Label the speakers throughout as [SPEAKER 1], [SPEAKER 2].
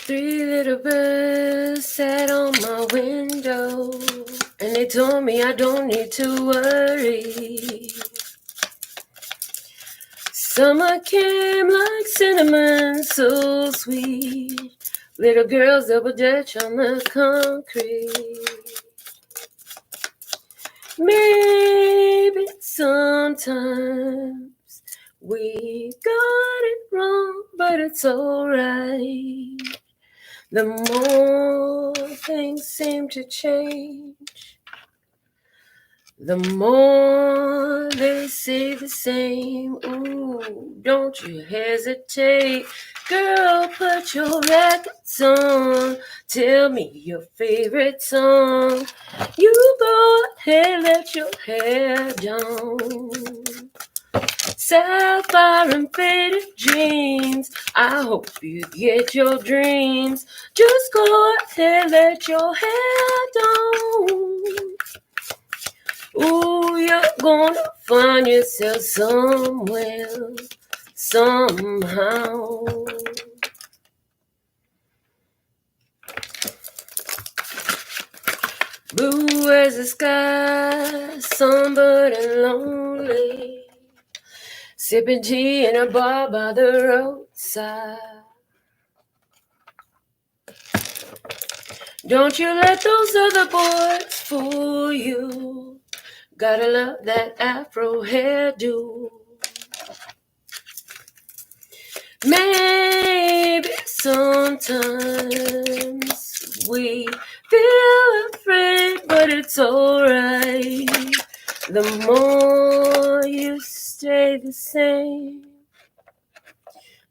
[SPEAKER 1] Three little birds sat on my window, and they told me I don't need to worry. Summer came like cinnamon, so sweet. Little girls double dutch on the concrete. Maybe sometimes we got it wrong, but it's alright. The more things seem to change, the more they say the same. Ooh, don't you hesitate. Girl, put your records on. Tell me your favorite song. You go ahead, let your hair down. Sapphire and faded jeans. I hope you get your dreams. Just go ahead, let your hair down. Ooh, you're gonna find yourself somewhere, somehow. Blue as the sky, sunburned and lonely, sipping tea in a bar by the roadside. Don't you let those other boys fool you. Gotta love that afro hairdo. Maybe sometimes we feel afraid, but it's alright. The more you stay the same,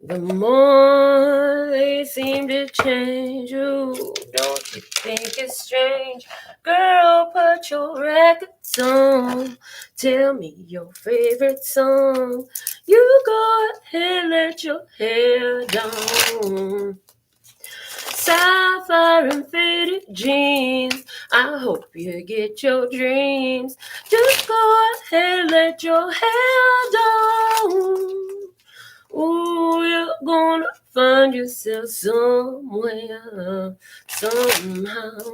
[SPEAKER 1] the more they seem to change. Ooh, don't you think it's strange? Girl, put your records on. Tell me your favorite song. You go ahead, let your hair down. Sapphire and faded jeans. I hope you get your dreams. Just go ahead, let your hair down. Ooh, you're gonna find yourself somewhere, somehow.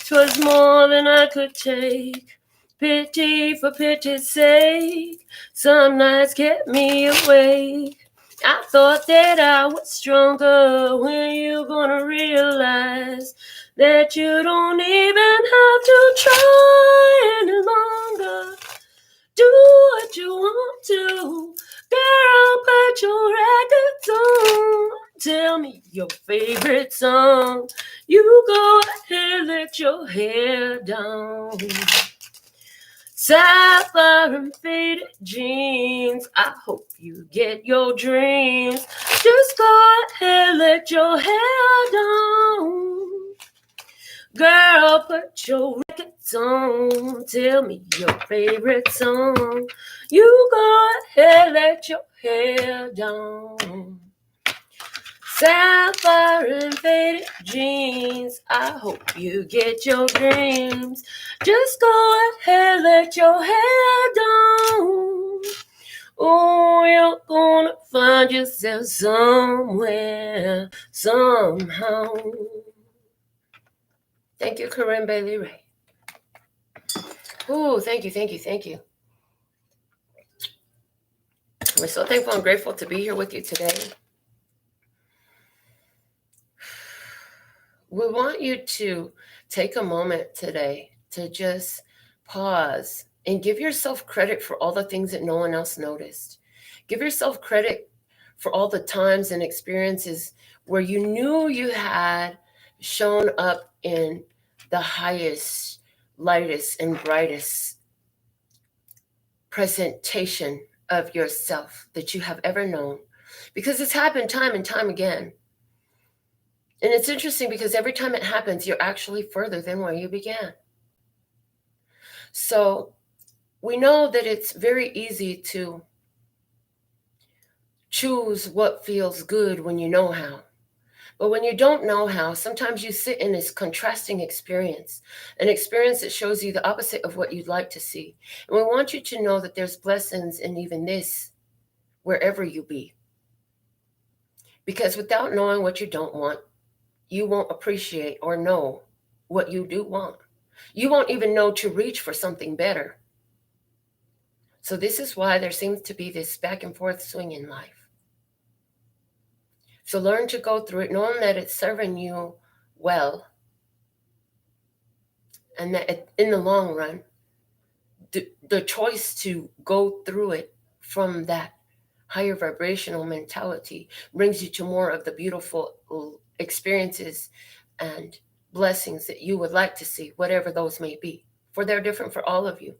[SPEAKER 1] 'Twas more than I could take. Pity for pity's sake. Some nights kept me awake. I thought that I was stronger. When you gonna realize that you don't even have to try any longer? Do what you want to. Girl, put your records on. Tell me your favorite song. You go ahead, let your hair down. Sapphire and faded jeans. I hope you get your dreams. Just go ahead, let your hair down. Girl, put your records on. Tell me your favorite song. You go ahead, let your hair down. Sapphire and faded jeans. I hope you get your dreams. Just go ahead, let your hair down. Oh, you're gonna find yourself somewhere, somehow. Thank you, Corinne Bailey Ray. Oh, thank you. We're so thankful and grateful to be here with you today. We want you to take a moment today to just pause and give yourself credit for all the things that no one else noticed. Give yourself credit for all the times and experiences where you knew you had shown up in the highest, lightest, and brightest presentation of yourself that you have ever known. Because it's happened time and time again. And it's interesting because every time it happens, you're actually further than where you began. So we know that it's very easy to choose what feels good when you know how. But when you don't know how, sometimes you sit in this contrasting experience, an experience that shows you the opposite of what you'd like to see. And we want you to know that there's blessings in even this, wherever you be. Because without knowing what you don't want, you won't appreciate or know what you do want. You won't even know to reach for something better. So this is why there seems to be this back and forth swing in life. So learn to go through it, knowing that it's serving you well. And that in the long run, the choice to go through it from that higher vibrational mentality brings you to more of the beautiful experiences and blessings that you would like to see, whatever those may be, for they're different for all of you.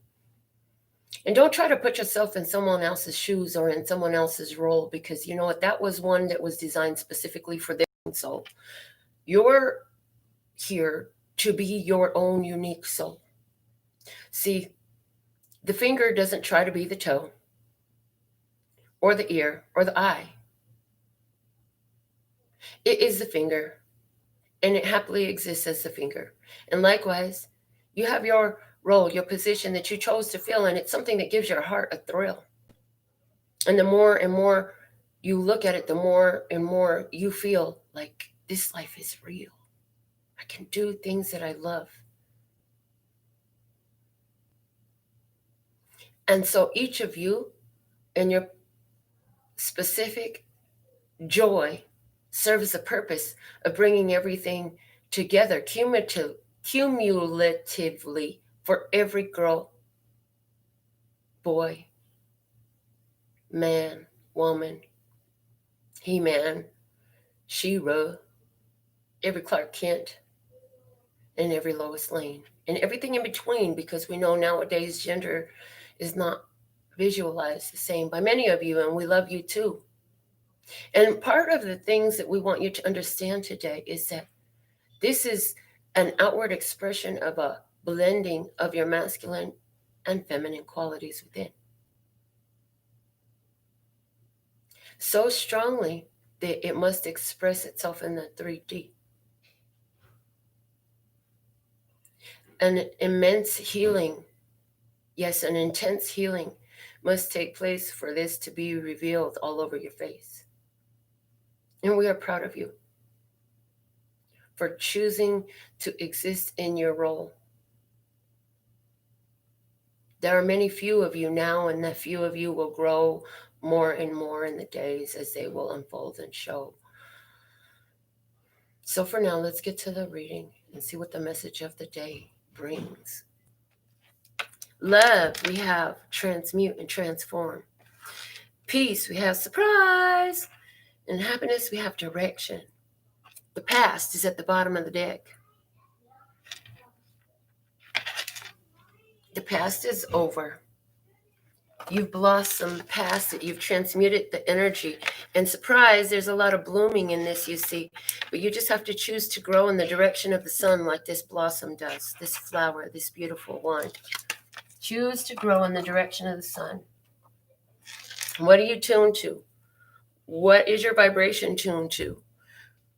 [SPEAKER 1] And don't try to put yourself in someone else's shoes or in someone else's role, because you know what, that was one that was designed specifically for their own soul. You're here to be your own unique soul. See, the finger doesn't try to be the toe or the ear or the eye. It is the finger, and it happily exists as the finger. And likewise, you have your role, your position that you chose to fill, and it's something that gives your heart a thrill. And the more and more you look at it, the more and more you feel like this life is real. I can do things that I love. And so each of you and your specific joy serves the purpose of bringing everything together cumulatively for every girl, boy, man, woman, He-Man, She-Ra, every Clark Kent, and every Lois Lane, and everything in between, because we know nowadays gender is not visualized the same by many of you, and we love you too. And part of the things that we want you to understand today is that this is an outward expression of a blending of your masculine and feminine qualities within. So strongly that it must express itself in the 3D. An immense healing, yes, an intense healing must take place for this to be revealed all over your face. And we are proud of you for choosing to exist in your role. There are many few of you now, and that few of you will grow more and more in the days as they will unfold and show. So for now, let's get to the reading and see what the message of the day brings. Love, we have transmute and transform. Peace, we have surprise. And happiness, we have direction. The past is at the bottom of the deck. The past is over. You've blossomed past it. You've transmuted the energy. And surprise, there's a lot of blooming in this, you see. But you just have to choose to grow in the direction of the sun like this blossom does, this flower, this beautiful one. Choose to grow in the direction of the sun. What are you tuned to? What is your vibration tuned to?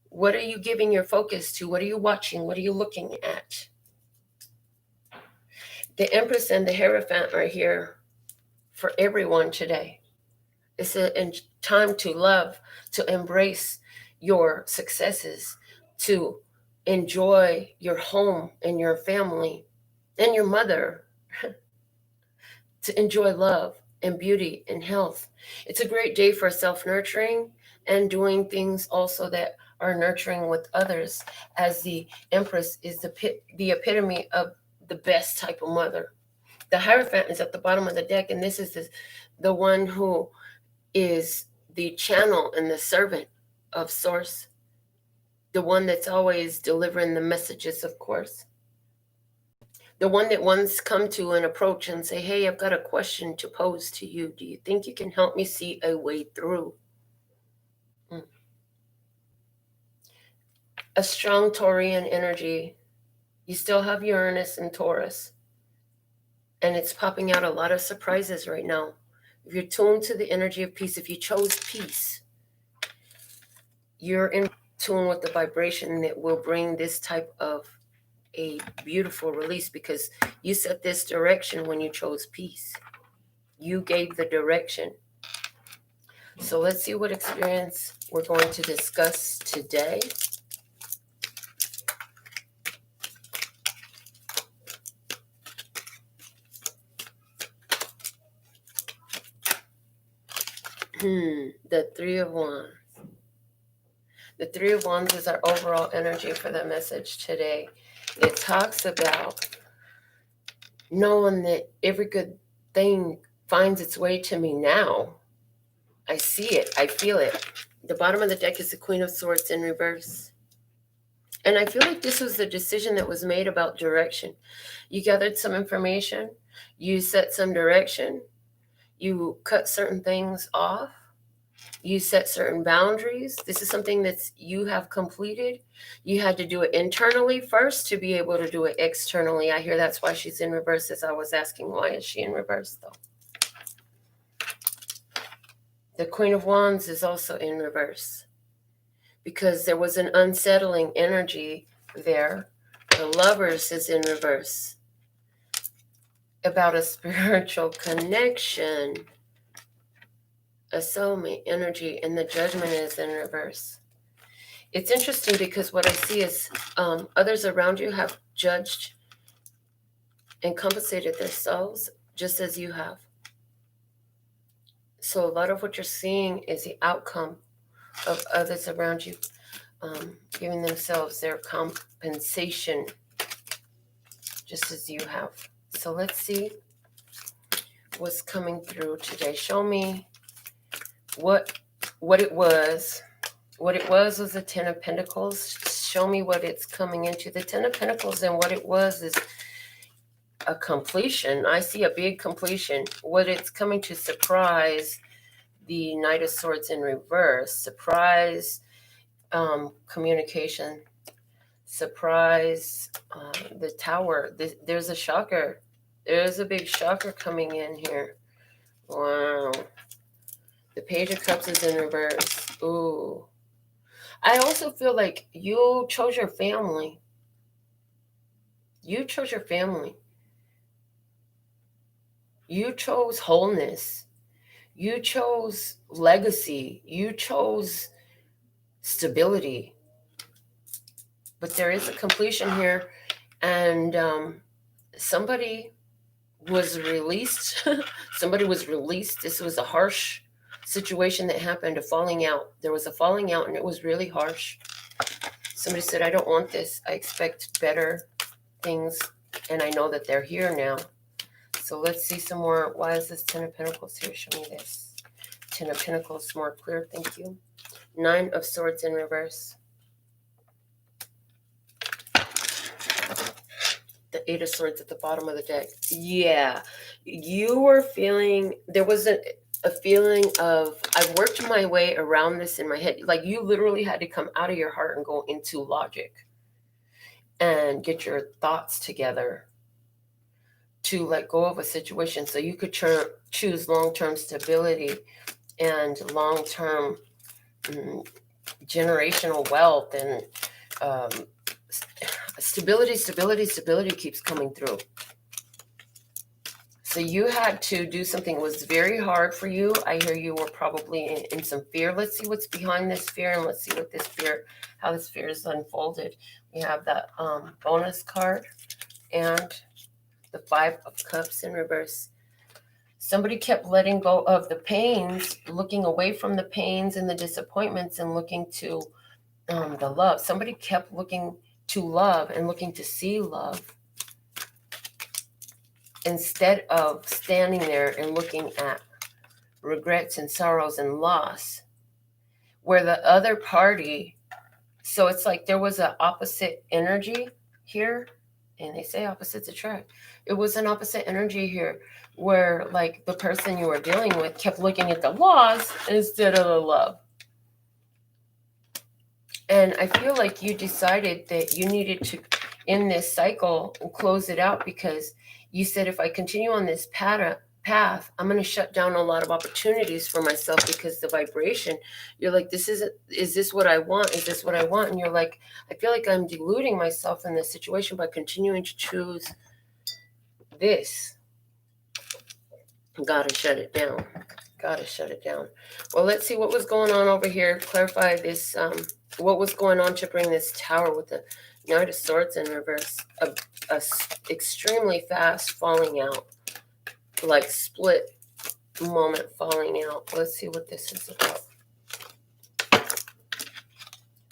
[SPEAKER 1] What are you giving your focus to? What are you watching? What are you looking at? The Empress and the Hierophant are here for everyone today. It's a time to love, to embrace your successes, to enjoy your home and your family and your mother, to enjoy love and beauty and health. It's a great day for self-nurturing and doing things also that are nurturing with others, as the Empress is the epitome of the best type of mother. The Hierophant is at the bottom of the deck, and this is the one who is the channel and the servant of Source, the one that's always delivering the messages, of course. The one that ones come to and approach and say, hey, I've got a question to pose to you. Do you think you can help me see a way through? A strong Taurian energy. You still have Uranus and Taurus. And it's popping out a lot of surprises right now. If you're tuned to the energy of peace, if you chose peace, you're in tune with the vibration that will bring this type of a beautiful release, because you set this direction when you chose peace. You gave the direction. So let's see what experience we're going to discuss today. The Three of Wands. The Three of Wands is our overall energy for the message today. It talks about knowing that every good thing finds its way to me now. I see it. I feel it. The bottom of the deck is the Queen of Swords in reverse. And I feel like this was the decision that was made about direction. You gathered some information. You set some direction. You cut certain things off. You set certain boundaries. This is something that you have completed. You had to do it internally first to be able to do it externally. I hear that's why she's in reverse, as I was asking, why is she in reverse, though? The Queen of Wands is also in reverse because there was an unsettling energy there. The Lovers is in reverse about a spiritual connection, a soulmate energy, and the Judgment is in reverse. It's interesting because what I see is others around you have judged and compensated themselves just as you have. So a lot of what you're seeing is the outcome of others around you giving themselves their compensation just as you have. So let's see what's coming through today. Show me what it was. What it was a Ten of Pentacles. Show me what it's coming into. The Ten of Pentacles and what it was is a completion. I see a big completion. What it's coming to surprise, the Knight of Swords in reverse. Surprise communication. Surprise the Tower. There's a shocker. There's a big shocker coming in here. Wow. The Page of Cups is in reverse. Ooh. I also feel like you chose your family. You chose your family. You chose wholeness. You chose legacy. You chose stability. But there is a completion here, and somebody was released. Somebody was released. This was a harsh situation that happened, a falling out. There was a falling out, and it was really harsh. Somebody said, I don't want this. I expect better things, and I know that they're here now. So let's see some more. Why is this Ten of Pentacles here? Show me this. Ten of Pentacles, more clear. Thank you. Nine of Swords in reverse. The Eight of Swords at the bottom of the deck. Yeah. You were feeling, there was a feeling of, I worked my way around this in my head. Like you literally had to come out of your heart and go into logic and get your thoughts together to let go of a situation so you could choose long-term stability and long-term generational wealth and stability keeps coming through. So you had to do something that was very hard for you. I hear you were probably in some fear. Let's see what's behind this fear, and let's see what this fear, how this fear is unfolded. We have that bonus card and the Five of Cups in reverse. Somebody kept letting go of the pains, looking away from the pains and the disappointments and looking to the love. Somebody kept looking to love and looking to see love instead of standing there and looking at regrets and sorrows and loss, where the other party, so it's like there was an opposite energy here, and they say opposites attract. It was an opposite energy here where like the person you were dealing with kept looking at the loss instead of the love. And I feel like you decided that you needed to end this cycle and close it out, because you said, if I continue on this path path, I'm going to shut down a lot of opportunities for myself, because the vibration, you're like, is this what I want? Is this what I want? And you're like, I feel like I'm deluding myself in this situation by continuing to choose this. Gotta shut it down. Gotta shut it down. Well, let's see what was going on over here. Clarify this. What was going on to bring this Tower with the Knight of Swords in reverse? A extremely fast falling out, like split moment falling out. Let's see what this is about.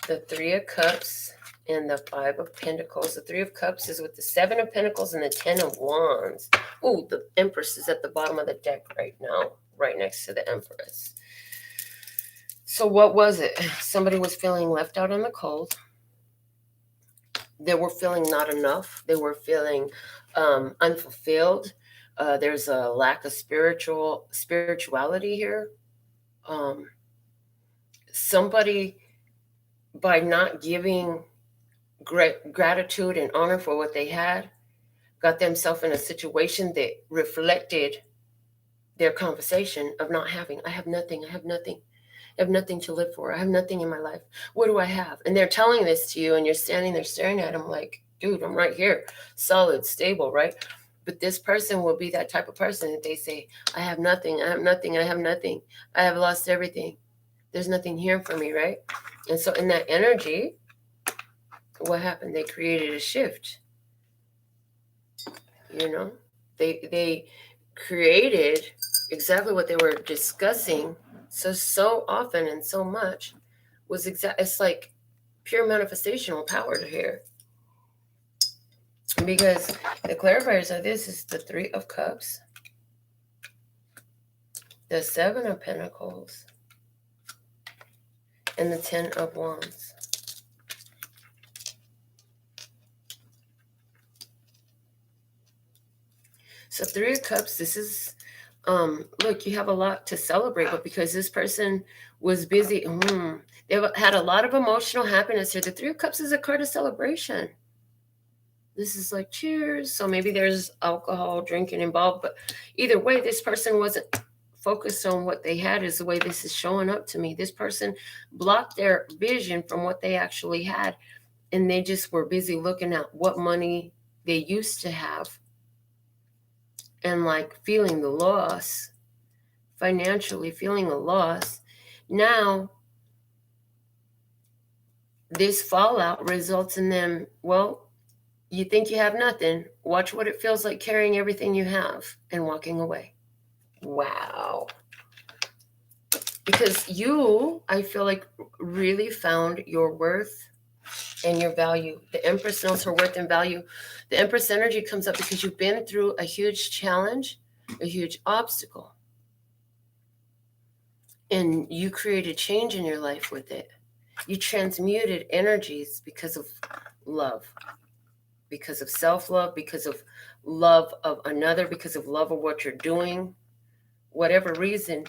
[SPEAKER 1] The Three of Cups and the Five of Pentacles. The Three of Cups is with the Seven of Pentacles and the Ten of Wands. Oh, the Empress is at the bottom of the deck right now, right next to the Empress. So what was it? Somebody was feeling left out in the cold. They were feeling not enough. They were feeling unfulfilled. There's a lack of spirituality here. Somebody, by not giving gratitude and honor for what they had, got themselves in a situation that reflected their conversation of not having. I have nothing. I have nothing. I have nothing to live for. I have nothing in my life. What do I have? And they're telling this to you, and you're standing there staring at them like, dude, I'm right here, solid, stable, right? But this person will be that type of person that they say, I have nothing. I have nothing. I have nothing. I have lost everything. There's nothing here for me, right? And so in that energy, what happened? They created a shift. You know, they created exactly what they were discussing so often and so much was it's like pure manifestational power here. Because the clarifiers of this is the Three of Cups, the Seven of Pentacles, and the Ten of Wands. So Three of Cups, this is, look, you have a lot to celebrate, but because this person was busy, they had a lot of emotional happiness here. The Three of Cups is a card of celebration. This is like cheers. So maybe there's alcohol, drinking involved, but either way, this person wasn't focused on what they had is the way this is showing up to me. This person blocked their vision from what they actually had, and they just were busy looking at what money they used to have and like feeling the loss, financially feeling the loss. Now, this fallout results in them, well, you think you have nothing. Watch what it feels like carrying everything you have and walking away. Wow. Because you, I feel like, really found your worth and your value. The Empress knows her worth and value. The Empress energy comes up because you've been through a huge challenge, a huge obstacle. And you created change in your life with it. You transmuted energies because of love, because of self-love, because of love of another, because of love of what you're doing. Whatever reason,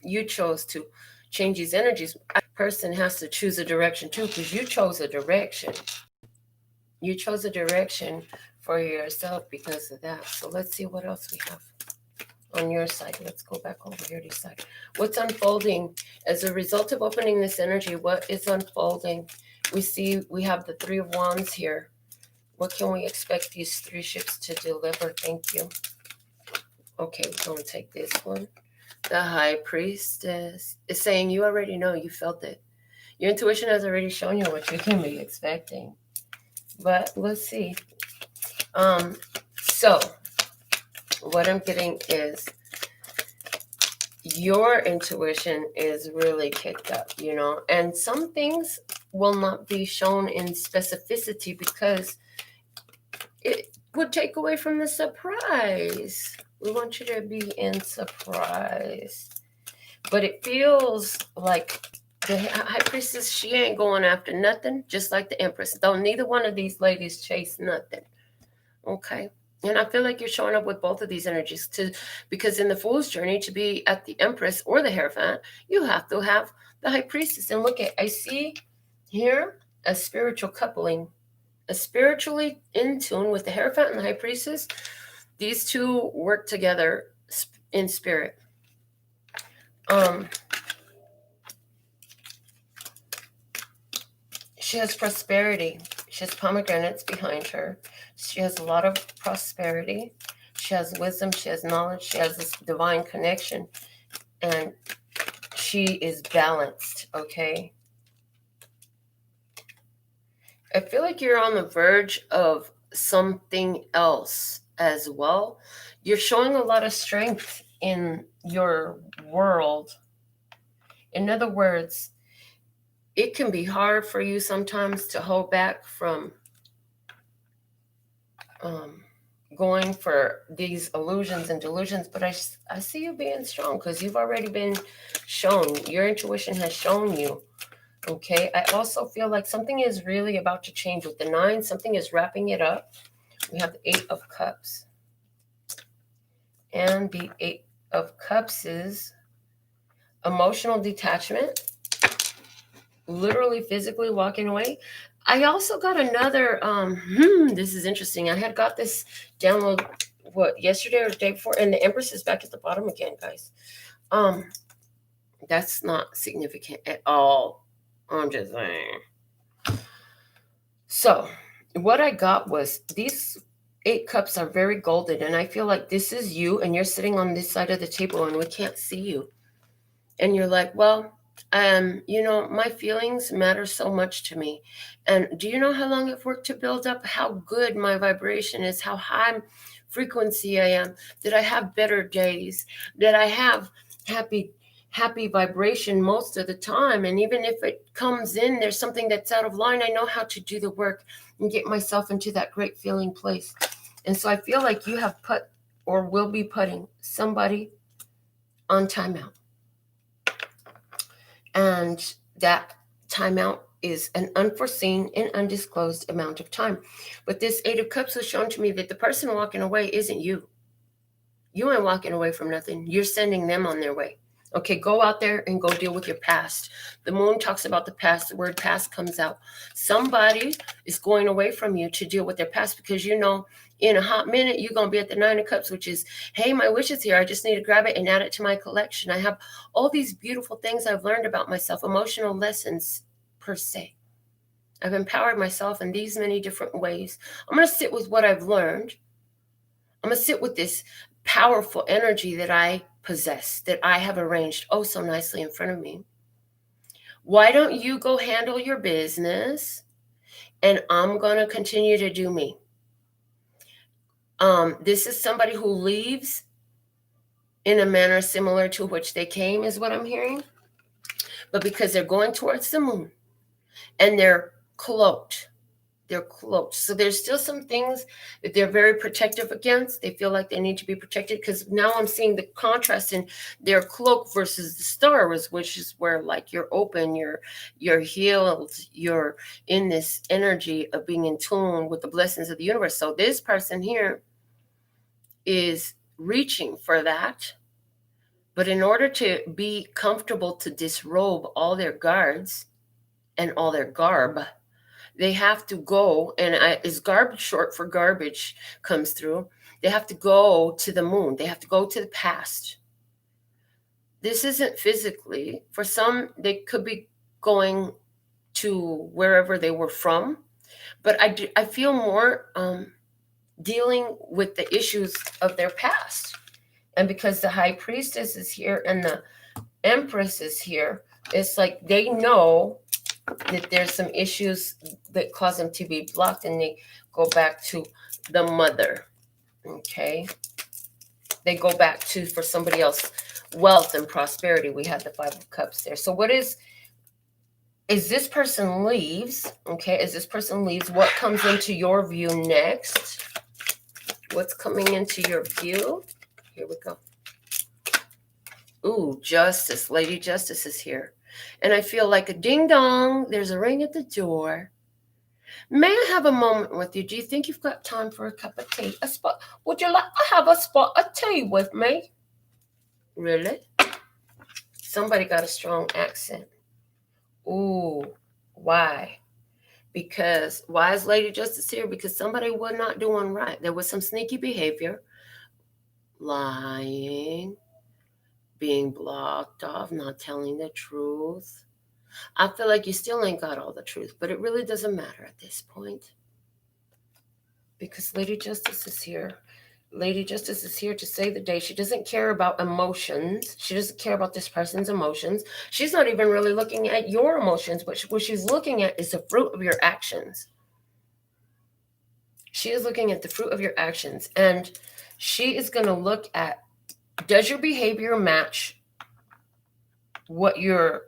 [SPEAKER 1] you chose to change these energies. A person has to choose a direction too, because you chose a direction. You chose a direction for yourself because of that. So let's see what else we have on your side. Let's go back over here to your side. What's unfolding as a result of opening this energy? What is unfolding? We have the Three of Wands here. What can we expect these three ships to deliver? Thank you. Okay, we're going to take this one. The High Priestess is saying you already know, you felt it. Your intuition has already shown you what you can be expecting. But let's see. So what I'm getting is your intuition is really kicked up, you know, and some things will not be shown in specificity because it would take away from the surprise. We want you to be in surprise. But it feels like the High Priestess, she ain't going after nothing, just like the Empress. Though neither one of these ladies chase nothing. Okay? And I feel like you're showing up with both of these energies because in the Fool's journey, to be at the Empress or the Hierophant, you have to have the High Priestess. And look at, I see here a spiritual coupling, a spiritually in tune with the Hierophant and the High Priestess. These two work together in spirit. She has prosperity. She has pomegranates behind her. She has a lot of prosperity. She has wisdom. She has knowledge. She has this divine connection. And she is balanced, okay? I feel like you're on the verge of something else as well. You're showing a lot of strength in your world. In other words, it can be hard for you sometimes to hold back from going for these illusions and delusions, but I see you being strong because you've already been shown. Your intuition has shown you. Okay, I also feel like something is really about to change with the 9. Something is wrapping it up. We have the 8 of Cups. And the 8 of Cups is emotional detachment, literally physically walking away. I also got another, this is interesting. I had got this download, yesterday or the day before, and the Empress is back at the bottom again, guys. That's not significant at all. I'm just saying. So what I got was these 8 cups are very golden, and I feel like this is you, and you're sitting on this side of the table, and we can't see you. And you're like, well, my feelings matter so much to me. And do you know how long I've worked to build up how good my vibration is, how high frequency I am, that I have better days, that I have happy vibration most of the time. And even if it comes in, there's something that's out of line, I know how to do the work and get myself into that great feeling place. And so I feel like you have put or will be putting somebody on timeout. And that timeout is an unforeseen and undisclosed amount of time. But this 8 of Cups has shown to me that the person walking away isn't you. You ain't walking away from nothing. You're sending them on their way. Okay, go out there and go deal with your past. The moon talks about the past. The word past comes out. Somebody is going away from you to deal with their past because in a hot minute, you're going to be at the 9 of Cups, which is, hey, my wish is here. I just need to grab it and add it to my collection. I have all these beautiful things I've learned about myself, emotional lessons per se. I've empowered myself in these many different ways. I'm going to sit with what I've learned. I'm going to sit with this powerful energy that I possess, that I have arranged oh so nicely in front of me. Why don't you go handle your business, and I'm going to continue to do me. This is somebody who leaves in a manner similar to which they came, is what I'm hearing. But because they're going towards the moon and they're cloaked. So there's still some things that they're very protective against. They feel like they need to be protected because now I'm seeing the contrast in their cloak versus the stars, which is where like you're open, you're healed, you're in this energy of being in tune with the blessings of the universe. So this person here is reaching for that. But in order to be comfortable to disrobe all their guards and all their garb, they have to go, and is garb short for garbage comes through. They have to go to the moon. They have to go to the past. This isn't physically. For some, they could be going to wherever they were from. But I feel more dealing with the issues of their past. And because the High Priestess is here and the Empress is here, it's like they know that there's some issues that cause them to be blocked, and they go back to the mother. Okay, they go back to, for somebody else, wealth and prosperity. We had the 5 of Cups there. So what is this person leaves? Okay, as this person leaves, what comes into your view next? What's coming into your view? Here we go. Ooh, Justice. Lady Justice is here. And I feel like a ding dong. There's a ring at the door. May I have a moment with you? Do you think you've got time for a cup of tea? A spot? Would you like to have a spot of tea with me? Really? Somebody got a strong accent. Ooh, why? Because why is Lady Justice here? Because somebody was not doing right. There was some sneaky behavior lying, being blocked off, not telling the truth. I feel like you still ain't got all the truth, but it really doesn't matter at this point. Because Lady Justice is here. Lady Justice is here to save the day. She doesn't care about emotions. She doesn't care about this person's emotions. She's not even really looking at your emotions, but what she's looking at is the fruit of your actions. She is looking at the fruit of your actions, and she is going to look at, does your behavior match what you're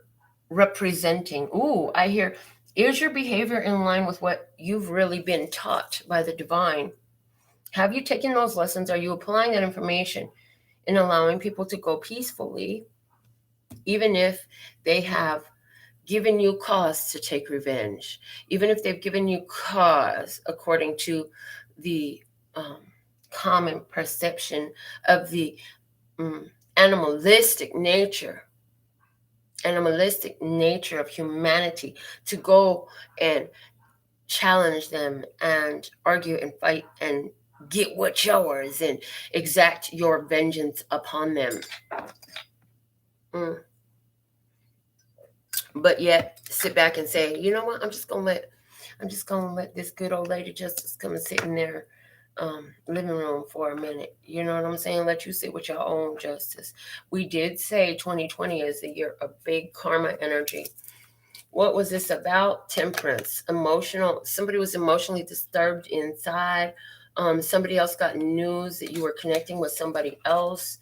[SPEAKER 1] representing? Ooh, I hear, is your behavior in line with what you've really been taught by the divine? Have you taken those lessons? Are you applying that information and allowing people to go peacefully, even if they have given you cause to take revenge, even if they've given you cause according to the common perception of the animalistic nature of humanity, to go and challenge them and argue and fight and get what's yours and exact your vengeance upon them. But yet sit back and say, you know what, I'm just gonna let this good old Lady Justice come and sit in their living room for a minute. You know what I'm saying? Let you sit with your own justice. We did say 2020 is the year of big karma energy. What was this about? Temperance, emotional. Somebody was emotionally disturbed inside. Somebody else got news that you were connecting with somebody else.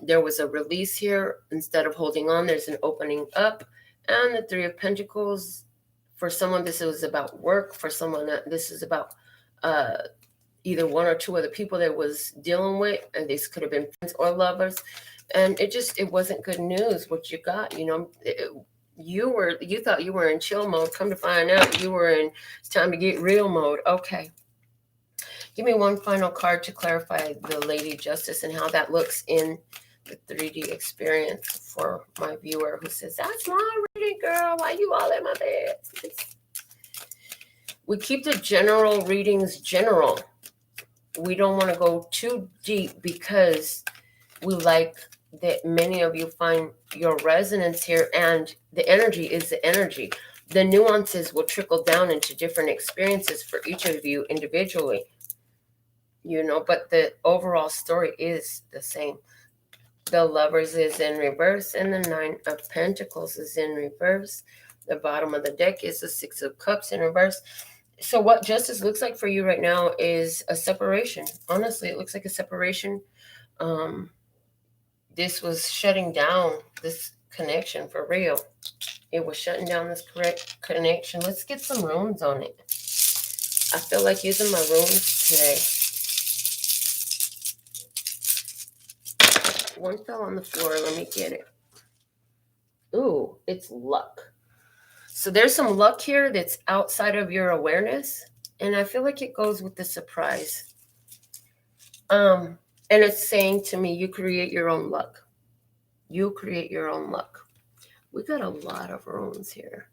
[SPEAKER 1] There was a release here. Instead of holding on, there's an opening up. And the Three of Pentacles, for someone, this is about work. For someone, this is about either one or two of the people that was dealing with. And these could have been friends or lovers. And it wasn't good news what you got. You know, you thought you were in chill mode. Come to find out you were in it's time to get real mode. Okay. Give me one final card to clarify the Lady Justice and how that looks in the 3D experience for my viewer who says, that's my reading, girl. Why you all in my bed? We keep the general readings general. We don't want to go too deep because we like that many of you find your resonance here, and the energy is the energy. The nuances will trickle down into different experiences for each of you individually, you know, but the overall story is the same. The Lovers is in reverse, and the Nine of Pentacles is in reverse. The bottom of the deck is the Six of Cups in reverse. So what justice looks like for you right now is a separation. Honestly, it looks like a separation. This was shutting down this connection for real. It was shutting down this correct connection. Let's get some runes on it. I feel like using my runes today. One fell on the floor. Let me get it. Ooh, it's luck. So there's some luck here that's outside of your awareness. And I feel like it goes with the surprise. And it's saying to me, you create your own luck. You create your own luck. We got a lot of runes here.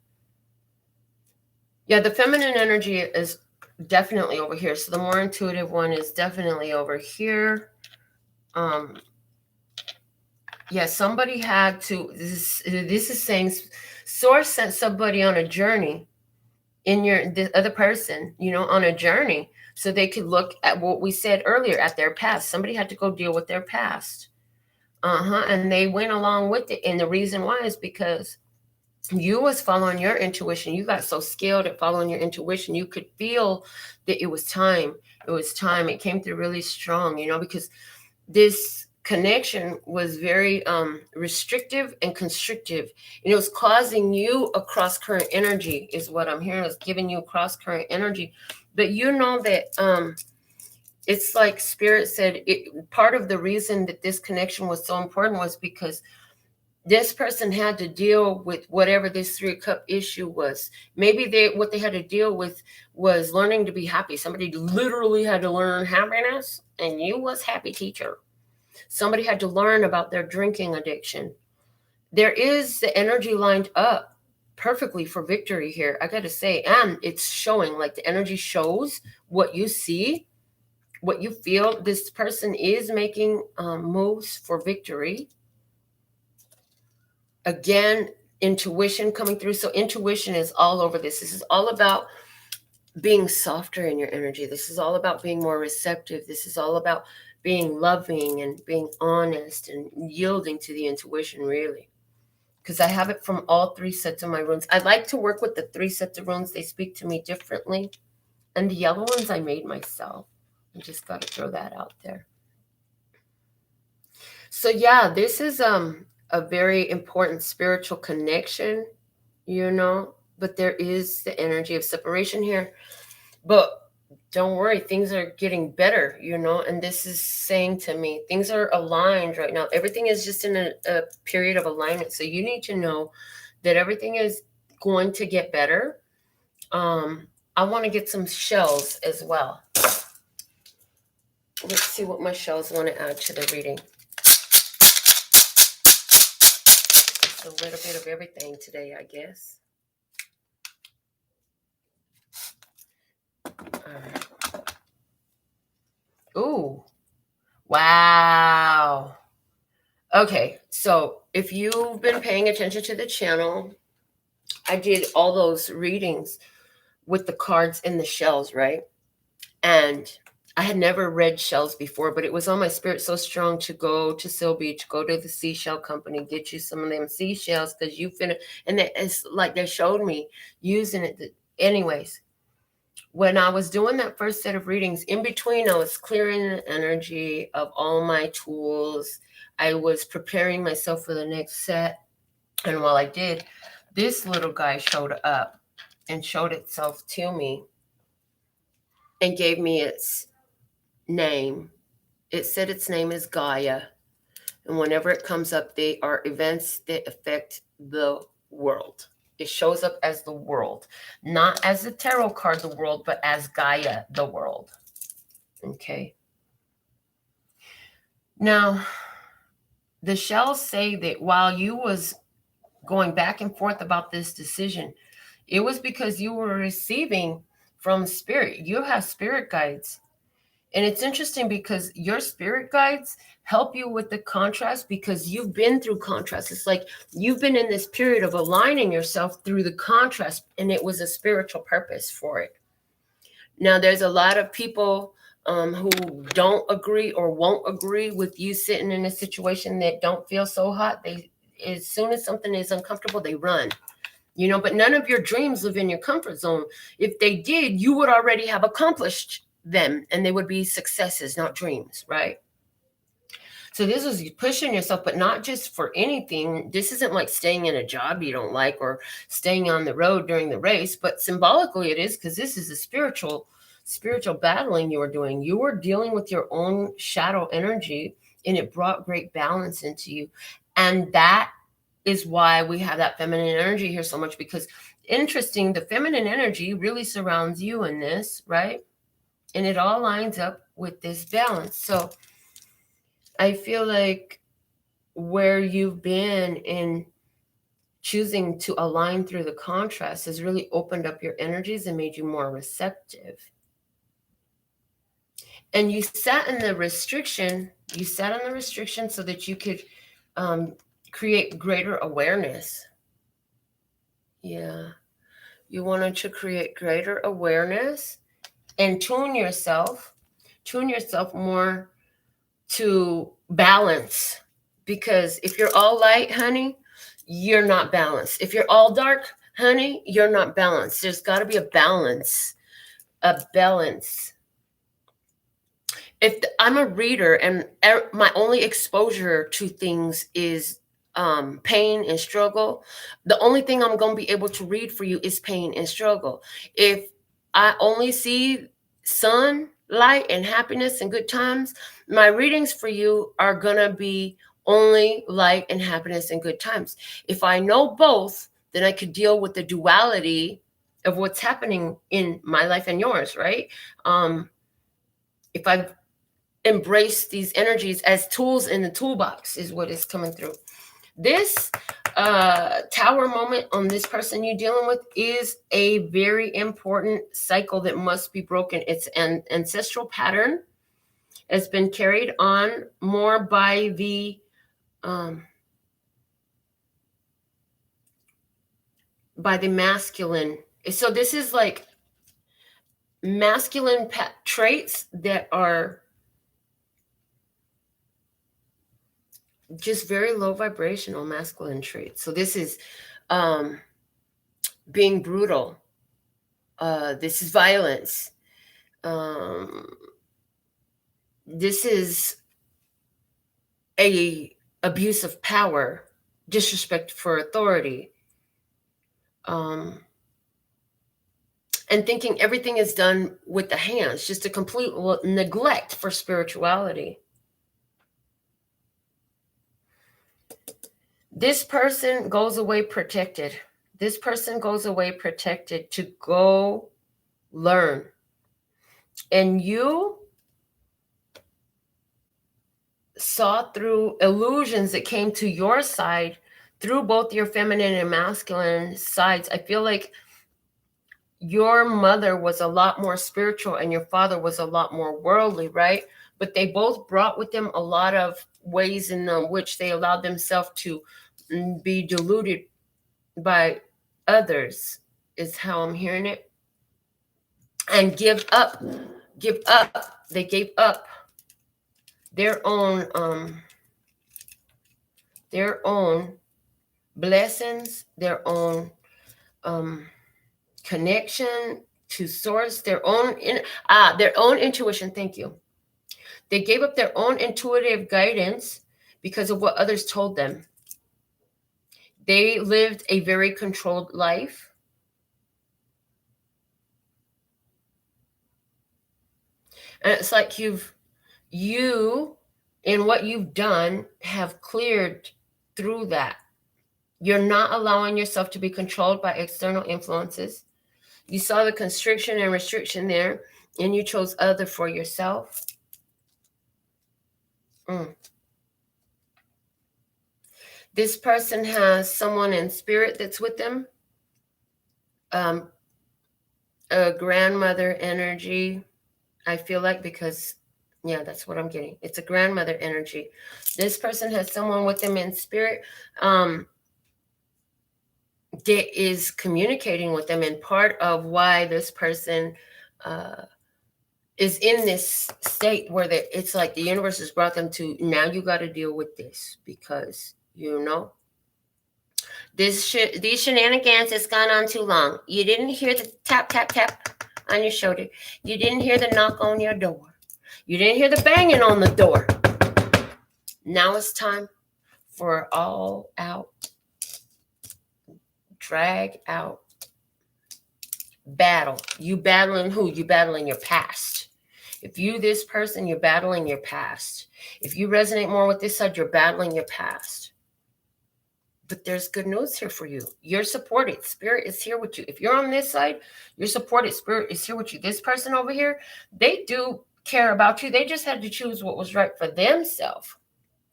[SPEAKER 1] Yeah, the feminine energy is definitely over here. So the more intuitive one is definitely over here. Yeah, somebody had to, this is saying source sent somebody on a journey the other person, you know, on a journey so they could look at what we said earlier, at their past. Somebody had to go deal with their past. And they went along with it. And the reason why is because you was following your intuition. You got so skilled at following your intuition. You could feel that it was time. It was time. It came through really strong, you know, because this connection was very restrictive and constrictive, and it was causing you a cross current energy is what I'm hearing. It was giving you a cross current energy. But you know that it's like Spirit said, part of the reason that this connection was so important was because this person had to deal with whatever this 3 cup issue was. Maybe what they had to deal with was learning to be happy. Somebody literally had to learn happiness, and you was happy teacher. Somebody had to learn about their drinking addiction. There is the energy lined up perfectly for victory here, I got to say. And it's showing, like the energy shows what you see what you feel. This person is making moves for victory. Again, intuition coming through. So intuition is all over this. This is all about being softer in your energy. This is all about being more receptive. This is all about being loving and being honest and yielding to the intuition, really. Because I have it from all 3 sets of my runes. I like to work with the 3 sets of runes. They speak to me differently. And the yellow ones I made myself. I just got to throw that out there. So yeah, this is a very important spiritual connection, you know, but there is the energy of separation here. But don't worry, things are getting better, you know, and this is saying to me, things are aligned right now. Everything is just in a period of alignment. So you need to know that everything is going to get better. I want to get some shells as well. Let's see what my shells want to add to the reading. It's a little bit of everything today, I guess. All right. Ooh. Wow. Okay, so if you've been paying attention to the channel, I did all those readings with the cards and the shells, right? And I had never read shells before, but it was on my spirit so strong to go to Seal Beach, go to the seashell company, get you some of them seashells because you finished. And it's like they showed me using it. Anyways, when I was doing that first set of readings, in between, I was clearing the energy of all my tools. I was preparing myself for the next set. And while I did, this little guy showed up and showed itself to me and gave me its name. It said its name is Gaia. And whenever it comes up, they are events that affect the world. It shows up as the world, not as a tarot card, the world, but as Gaia, the world. Okay. Now, the shells say that while you was going back and forth about this decision, it was because you were receiving from spirit. You have spirit guides. And it's interesting because your spirit guides help you with the contrast because you've been through contrast. It's like you've been in this period of aligning yourself through the contrast, and it was a spiritual purpose for it. Now, there's a lot of people who don't agree or won't agree with you sitting in a situation that don't feel so hot. They, as soon as something is uncomfortable, they run. You know, but none of your dreams live in your comfort zone. If they did, you would already have accomplished them, and they would be successes, not dreams, right? So this is you pushing yourself, but not just for anything. This isn't like staying in a job you don't like or staying on the road during the race, but symbolically it is, because this is a spiritual battling you are doing. You are dealing with your own shadow energy, and it brought great balance into you. And that is why we have that feminine energy here so much, because interesting, the feminine energy really surrounds you in this, right? And it all lines up with this balance. So I feel like where you've been in choosing to align through the contrast has really opened up your energies and made you more receptive. And you sat in the restriction. You sat on the restriction so that you could create greater awareness. Yeah. You wanted to create greater awareness and tune yourself more to balance. Because if you're all light, honey, you're not balanced. If you're all dark, honey, you're not balanced. There's got to be a balance. I'm a reader, and my only exposure to things is pain and struggle. The only thing I'm going to be able to read for you is pain and struggle. If I only see sun, light, and happiness and good times, my readings for you are going to be only light and happiness and good times. If I know both, then I could deal with the duality of what's happening in my life and yours, right? If I've embraced these energies as tools in the toolbox is what is coming through. This tower moment on this person you're dealing with is a very important cycle that must be broken. It's an ancestral pattern It's been carried on more by the masculine. So this is like masculine traits that are just very low vibrational masculine traits. So this is being brutal. This is violence. This is a abuse of power, disrespect for authority, and thinking everything is done with the hands, just a complete neglect for spirituality. This person goes away protected. This person goes away protected to go learn. And you saw through illusions that came to your side through both your feminine and masculine sides. I feel like your mother was a lot more spiritual and your father was a lot more worldly, right? But they both brought with them a lot of ways in which they allowed themselves to be deluded by others, is how I'm hearing it. And give up. They gave up their own blessings, their own connection to source, their own intuition. Thank you. They gave up their own intuitive guidance because of what others told them. They lived a very controlled life. And it's like you in what you've done have cleared through that. You're not allowing yourself to be controlled by external influences. You saw the constriction and restriction there, and you chose other for yourself. This person has someone in spirit that's with them. A grandmother energy, I feel like, because, yeah, that's what I'm getting. It's a grandmother energy. This person has someone with them in spirit that is communicating with them, and part of why this person is in this state where it's like the universe has brought them to, now you got to deal with this, because these shenanigans has gone on too long. You didn't hear the tap tap tap on your shoulder. You didn't hear the knock on your door. You didn't hear the banging on the door. Now it's time for all out, drag out battle. You battling who? You battling your past. If you, this person, you're battling your past. If you resonate more with this side, you're battling your past. But there's good news here for you. You're supported. Spirit is here with you. If you're on this side, you're supported. Spirit is here with you. This person over here, they do care about you. They just had to choose what was right for themselves.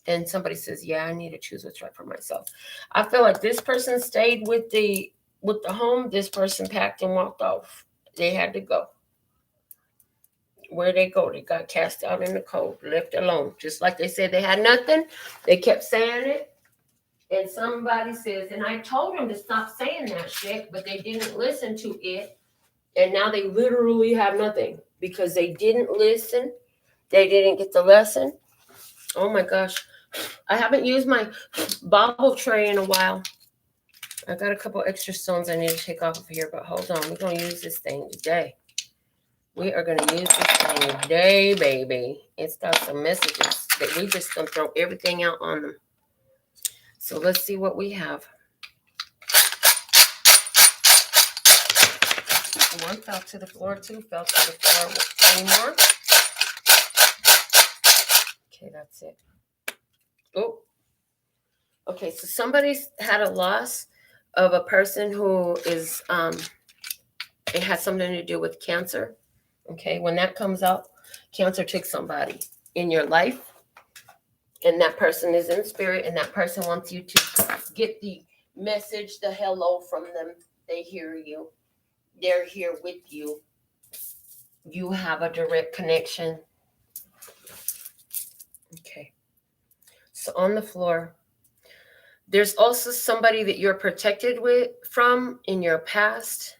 [SPEAKER 1] Then somebody says, yeah, I need to choose what's right for myself. I feel like this person stayed with the home. This person packed and walked off. They had to go. Where they go, they got cast out in the cold, left alone. Just like they said they had nothing. They kept saying it. And somebody says, and I told them to stop saying that shit, but they didn't listen to it. And now they literally have nothing because they didn't listen. They didn't get the lesson. Oh my gosh. I haven't used my bobble tray in a while. I got a couple extra stones I need to take off of here, but hold on. We're going to use this thing today. We are going to use this thing today, baby. It's got some messages that we just going to throw everything out on them. So let's see what we have. One fell to the floor, two fell to the floor. Any more? Okay, that's it. Oh. Okay, so somebody's had a loss of a person who is, it has something to do with cancer. Okay, when that comes out, cancer took somebody in your life. And that person is in spirit, and that person wants you to get the message, the hello from them. They hear you. They're here with you. You have a direct connection. So on the floor. There's also somebody that you're protected from in your past.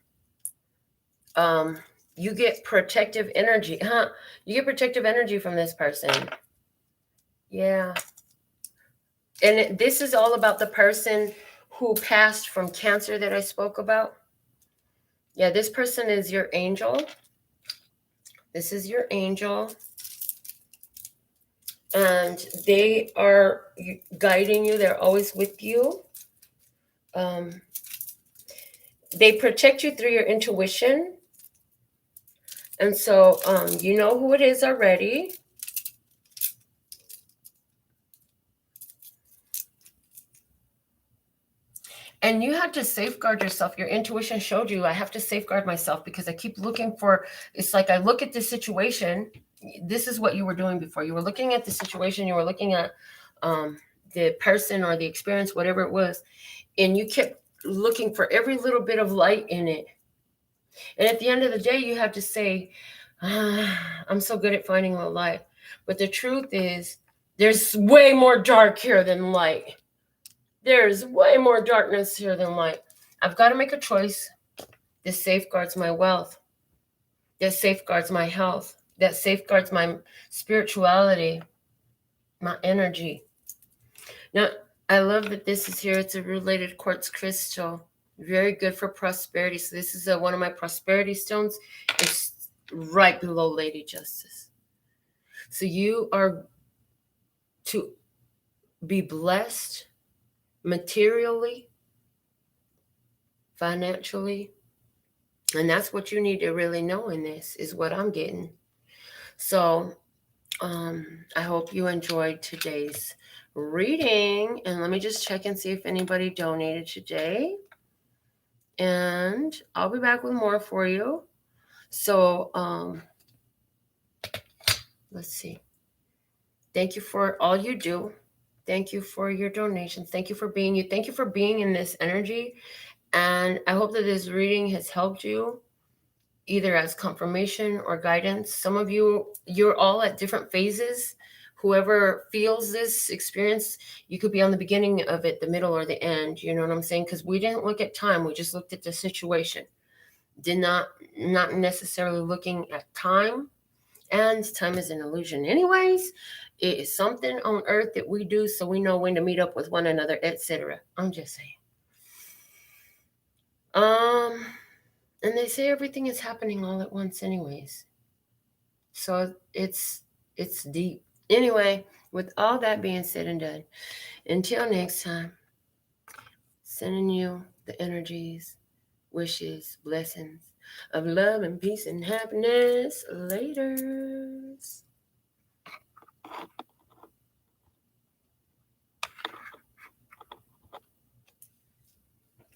[SPEAKER 1] You get protective energy, huh? You get protective energy from this person. Yeah. And this is all about the person who passed from cancer that I spoke about. Yeah, this person is your angel. This is your angel. And they are guiding you. They're always with you. They protect you through your intuition. And so you know who it is already. And you have to safeguard yourself. Your intuition showed you, I have to safeguard myself because I keep looking for, it's like I look at this situation. This is what you were doing before. You were looking at the situation. You were looking at the person or the experience, whatever it was. And you kept looking for every little bit of light in it. And at the end of the day, you have to say, I'm so good at finding the light. But the truth is, there's way more dark here than light. There's way more darkness here than light. I've got to make a choice that safeguards my wealth, that safeguards my health, that safeguards my spirituality, my energy. Now, I love that this is here. It's a related quartz crystal. Very good for prosperity. So this is one of my prosperity stones. It's right below Lady Justice. So you are to be blessed materially, financially. And that's what you need to really know in this, is what I'm getting. So I hope you enjoyed today's reading. And let me just check and see if anybody donated today. And I'll be back with more for you. So let's see. Thank you for all you do. Thank you for your donations. Thank you for being you. Thank you for being in this energy. And I hope that this reading has helped you, either as confirmation or guidance. Some of you, you're all at different phases. Whoever feels this experience, you could be on the beginning of it, the middle, or the end. You know what I'm saying? Because we didn't look at time. We just looked at the situation. Not necessarily looking at time. And time is an illusion. Anyways, it is something on earth that we do so we know when to meet up with one another, etc. I'm just saying. And they say everything is happening all at once anyways. So it's deep. Anyway, with all that being said and done, until next time, sending you the energies, wishes, blessings of love and peace and happiness. Laters.